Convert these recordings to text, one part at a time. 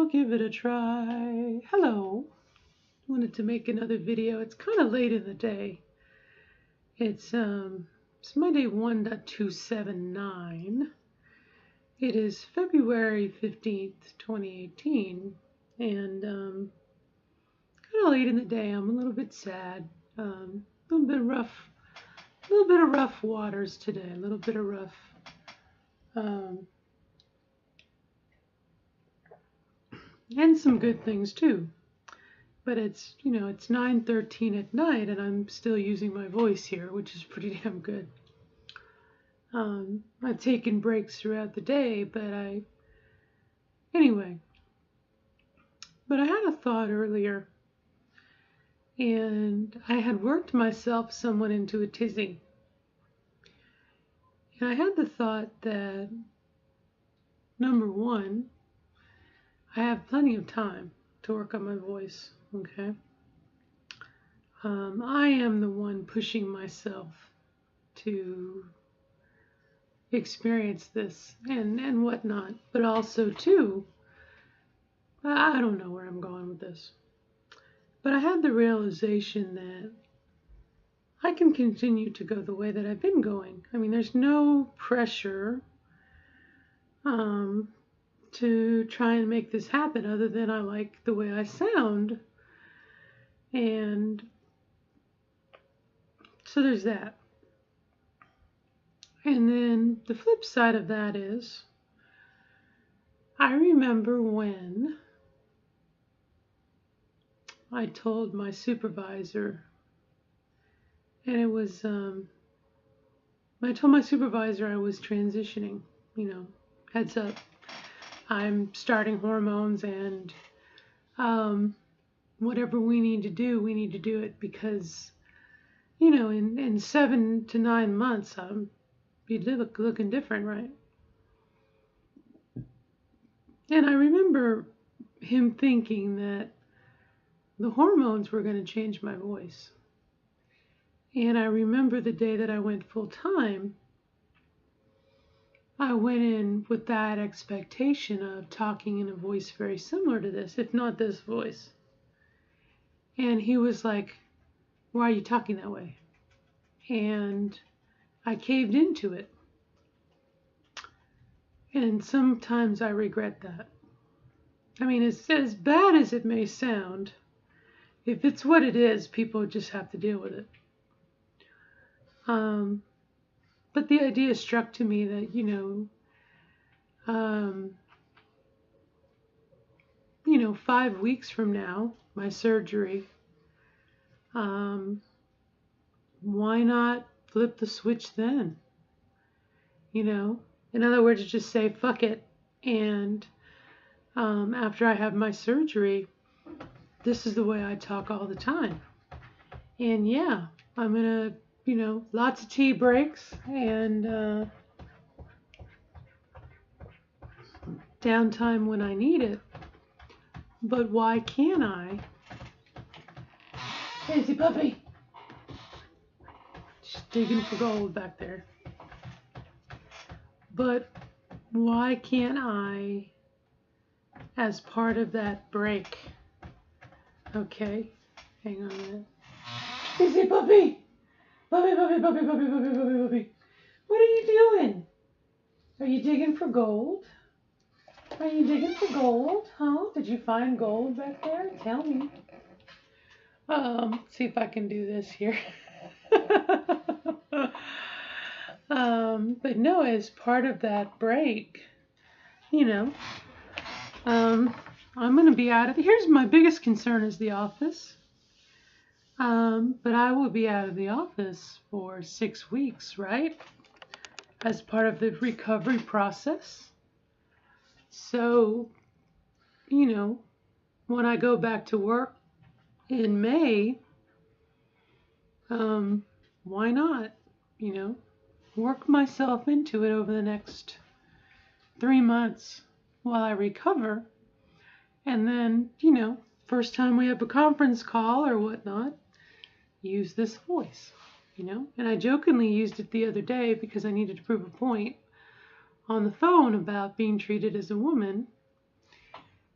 I'll give it a try. Hello. Wanted to make another video. It's kind of late in the day. It's Monday 1.279. It is February 15th, 2018, and kind of late in the day. I'm a little bit sad. A little bit of rough waters today. A little bit of rough. And some good things too. But it's 9:13 at night and I'm still using my voice here, which is pretty damn good. I've taken breaks throughout the day, but I had a thought earlier, and I had worked myself somewhat into a tizzy. And I had the thought that, number one, I have plenty of time to work on my voice, okay? I am the one pushing myself to experience this and whatnot, but also too, I don't know where I'm going with this, but I had the realization that I can continue to go the way that I've been going. I mean, there's no pressure to try and make this happen other than I like the way I sound. And so there's that. And then the flip side of that is, I remember when I told my supervisor, and it was, I told my supervisor I was transitioning, heads up. I'm starting hormones, and whatever we need to do it, because, in 7 to 9 months, I'll be looking different, right? And I remember him thinking that the hormones were going to change my voice. And I remember the day that I went full time, I went in with that expectation of talking in a voice very similar to this, if not this voice. And he was like, "Why are you talking that way?" And I caved into it. And sometimes I regret that. I mean, as bad as it may sound, if it's what it is, people just have to deal with it. But the idea struck to me that, 5 weeks from now, my surgery, why not flip the switch then? In other words, just say, fuck it. And after I have my surgery, this is the way I talk all the time. And yeah, I'm going to, lots of tea breaks and downtime when I need it. But why can't I? Fancy puppy! Just digging for gold back there. But why can't I, as part of that break? Okay, hang on a minute. Fancy puppy! Puppy, puppy, puppy, puppy, puppy, puppy, puppy. What are you doing? Are you digging for gold? Are you digging for gold? Huh? Did you find gold back there? Tell me. See if I can do this here. But no, as part of that break, I'm going to be out of here's my biggest concern is the office. But I will be out of the office for 6 weeks, right? As part of the recovery process. So, when I go back to work in May, why not, work myself into it over the next 3 months while I recover. And then, first time we have a conference call or whatnot, use this voice, And I jokingly used it the other day because I needed to prove a point on the phone about being treated as a woman.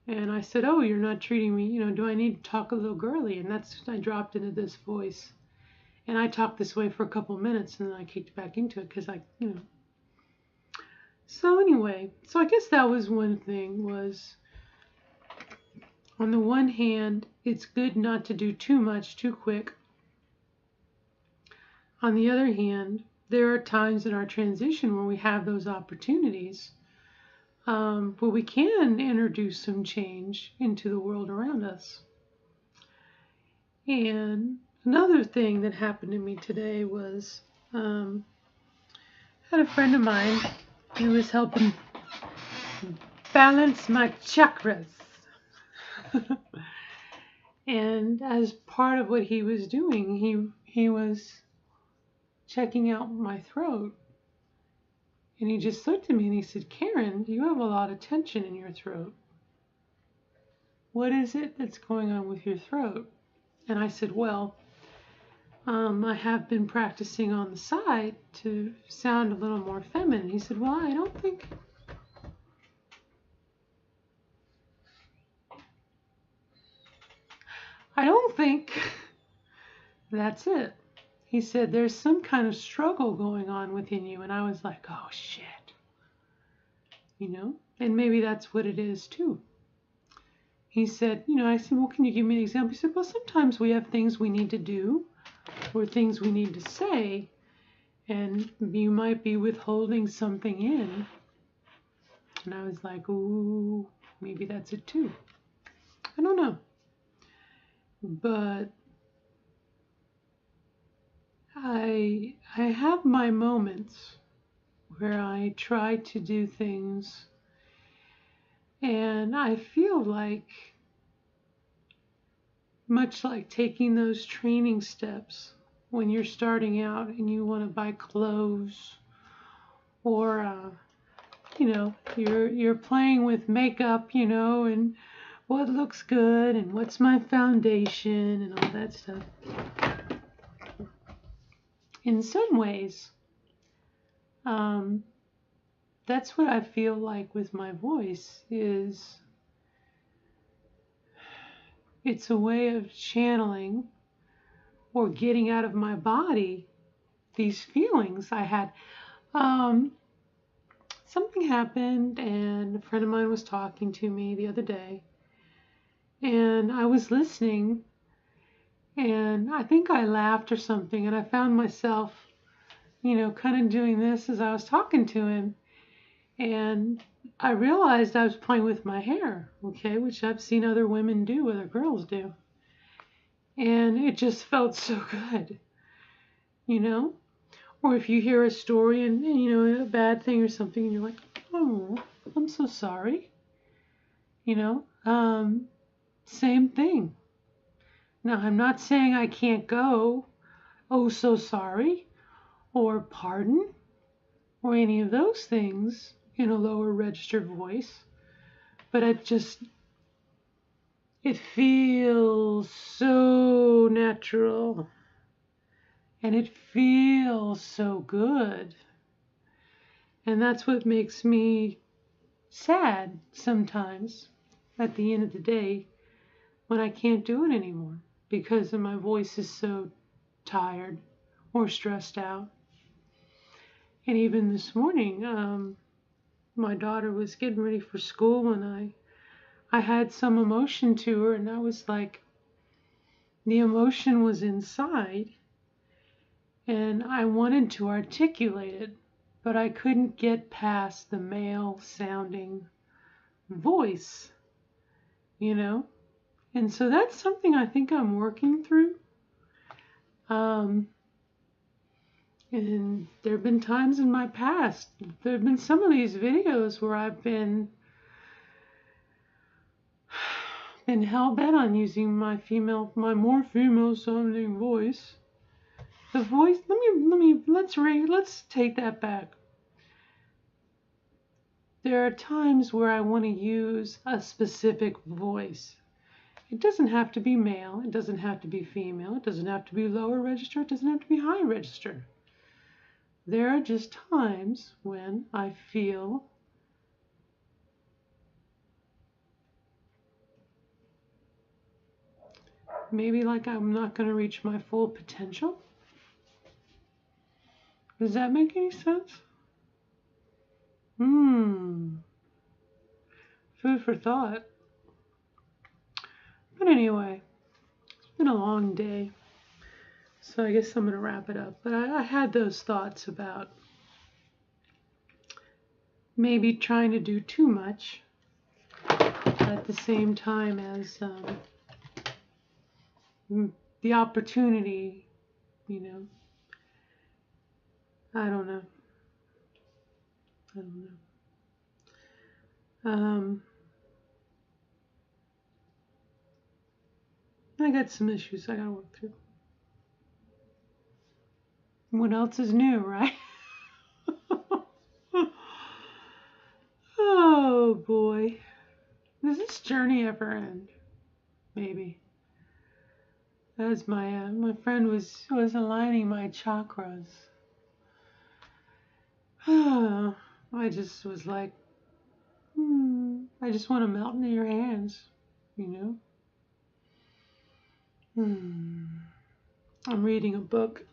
And I said, oh, you're not treating me, do I need to talk a little girly? And I dropped into this voice. And I talked this way for a couple minutes and then I kicked back into it because So anyway, so I guess that was one thing was, on the one hand, it's good not to do too much too quick. On the other hand, there are times in our transition where we have those opportunities where we can introduce some change into the world around us. And another thing that happened to me today was I had a friend of mine who was helping balance my chakras. And as part of what he was doing, he was checking out my throat. And he just looked at me and he said, Karen, you have a lot of tension in your throat. What is it that's going on with your throat? And I said, well, I have been practicing on the side to sound a little more feminine. He said, well, I don't think that's it. He said, there's some kind of struggle going on within you. And I was like, oh, shit. And maybe that's what it is, too. He said, I said, well, can you give me an example? He said, well, sometimes we have things we need to do or things we need to say, and you might be withholding something in. And I was like, ooh, maybe that's it, too. I don't know. But I have my moments where I try to do things and I feel like, much like taking those training steps when you're starting out and you want to buy clothes or you're playing with makeup, and what looks good and what's my foundation and all that stuff. In some ways, that's what I feel like with my voice is it's a way of channeling or getting out of my body these feelings I had. Something happened and a friend of mine was talking to me the other day and I was listening and I think I laughed or something and I found myself, kind of doing this as I was talking to him. And I realized I was playing with my hair, okay, which I've seen other women do, other girls do. And it just felt so good, Or if you hear a story and a bad thing or something and you're like, oh, I'm so sorry. Same thing. Now, I'm not saying I can't go, oh, so sorry, or pardon, or any of those things in a lower register voice, but it feels so natural and it feels so good. And that's what makes me sad sometimes at the end of the day when I can't do it anymore because my voice is so tired or stressed out. And even this morning, my daughter was getting ready for school and I had some emotion to her and I was like, the emotion was inside and I wanted to articulate it, but I couldn't get past the male sounding voice, And so that's something I think I'm working through. And there have been times in my past, there have been some of these videos where I've been hell-bent on using my more female sounding voice. The voice, let's take that back. There are times where I want to use a specific voice. It doesn't have to be male, it doesn't have to be female, it doesn't have to be lower register, it doesn't have to be high register. There are just times when I feel maybe like I'm not going to reach my full potential. Does that make any sense? Food for thought. But anyway, it's been a long day, so I guess I'm going to wrap it up. But I had those thoughts about maybe trying to do too much at the same time as the opportunity, you know. I don't know. I got some issues I gotta work through. What else is new, right? Oh boy. Does this journey ever end? Maybe. As my friend was aligning my chakras. I just was like, I just want to melt into your hands, you know. I'm reading a book.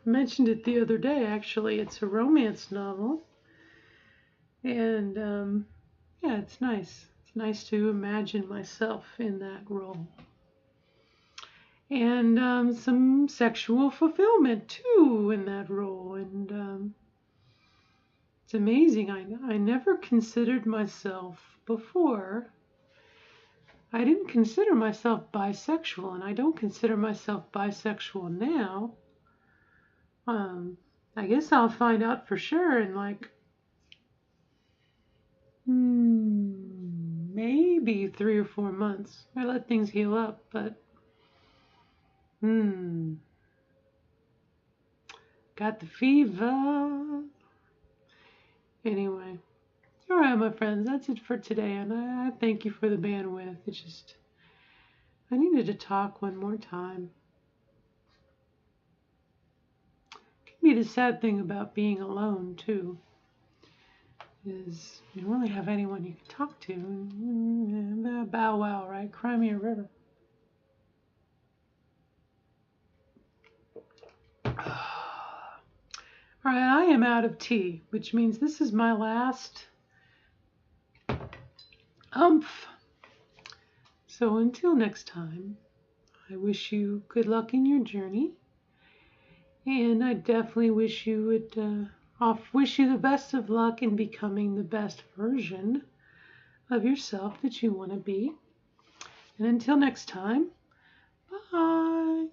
I mentioned it the other day, actually. It's a romance novel. And yeah, it's nice. It's nice to imagine myself in that role. And some sexual fulfillment too in that role. And it's amazing. I never considered myself before. I didn't consider myself bisexual, and I don't consider myself bisexual now. I guess I'll find out for sure in like maybe 3 or 4 months. I let things heal up, but got the fever. Anyway, all right, my friends, that's it for today, and I thank you for the bandwidth. It's just I needed to talk one more time. Can be the sad thing about being alone too, is you don't really have anyone you can talk to. Bow wow, right? Cry me a river. All right, I am out of tea, which means this is my last umph. So until next time, I wish you good luck in your journey, and I definitely wish you would wish you the best of luck in becoming the best version of yourself that you want to be. And until next time, bye.